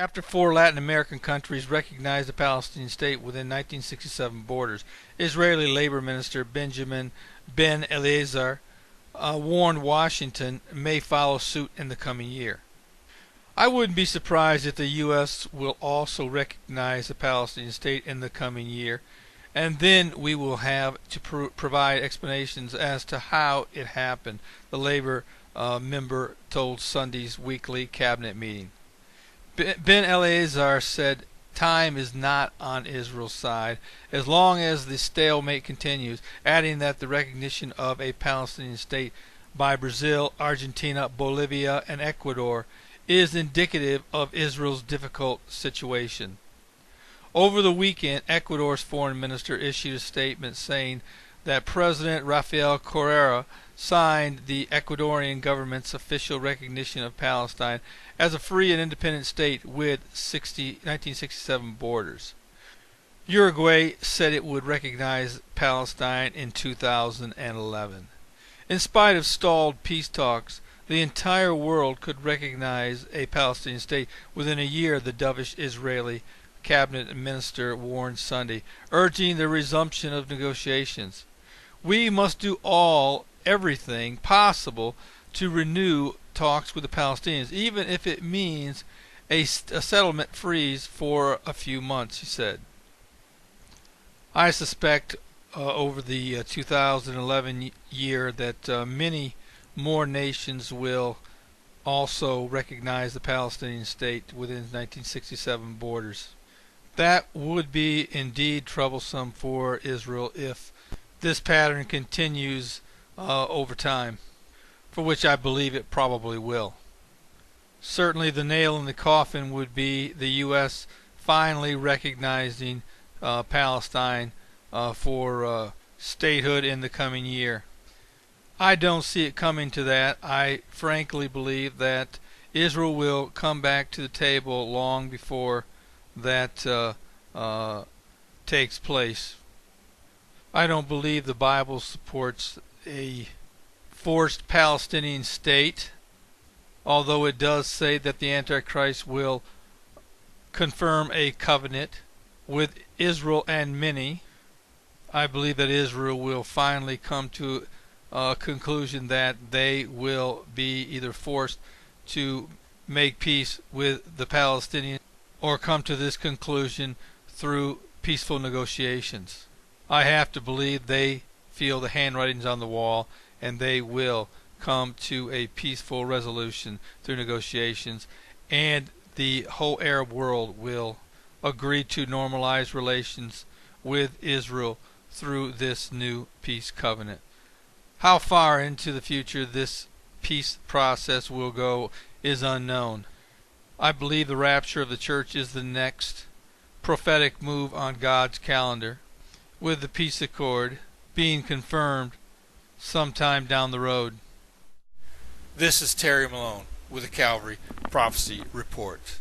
After 4 Latin American countries recognized the Palestinian state within 1967 borders, Israeli Labor Minister Benjamin Ben Eliezer warned Washington may follow suit in the coming year. I wouldn't be surprised if the U.S. will also recognize the Palestinian state in the coming year, and then we will have to provide explanations as to how it happened, the Labor member told Sunday's weekly cabinet meeting. Ben Eliezer said time is not on Israel's side as long as the stalemate continues, adding that the recognition of a Palestinian state by Brazil, Argentina, Bolivia, and Ecuador is indicative of Israel's difficult situation. Over the weekend, Ecuador's foreign minister issued a statement saying that President Rafael Correa signed the Ecuadorian government's official recognition of Palestine as a free and independent state with 1967 borders. Uruguay said it would recognize Palestine in 2011. In spite of stalled peace talks, the entire world could recognize a Palestinian state within a year, the dovish Israeli cabinet minister warned Sunday, urging the resumption of negotiations. We must do everything possible to renew talks with the Palestinians, even if it means a settlement freeze for a few months, he said. I suspect over the 2011 year that many more nations will also recognize the Palestinian state within 1967 borders. That would be indeed troublesome for Israel if this pattern continues over time, for which I believe it probably will. Certainly the nail in the coffin would be the U.S. finally recognizing Palestine for statehood in the coming year. I don't see it coming to that. I frankly believe that Israel will come back to the table long before that takes place. I don't believe the Bible supports a forced Palestinian state, although it does say that the Antichrist will confirm a covenant with Israel and many. I believe that Israel will finally come to a conclusion that they will be either forced to make peace with the Palestinians or come to this conclusion through peaceful negotiations. I have to believe they feel the handwriting's on the wall and they will come to a peaceful resolution through negotiations, and the whole Arab world will agree to normalize relations with Israel through this new peace covenant. How far into the future this peace process will go is unknown. I believe the rapture of the church is the next prophetic move on God's calendar, with the peace accord being confirmed sometime down the road. This is Terry Malone with the Calvary Prophecy Report.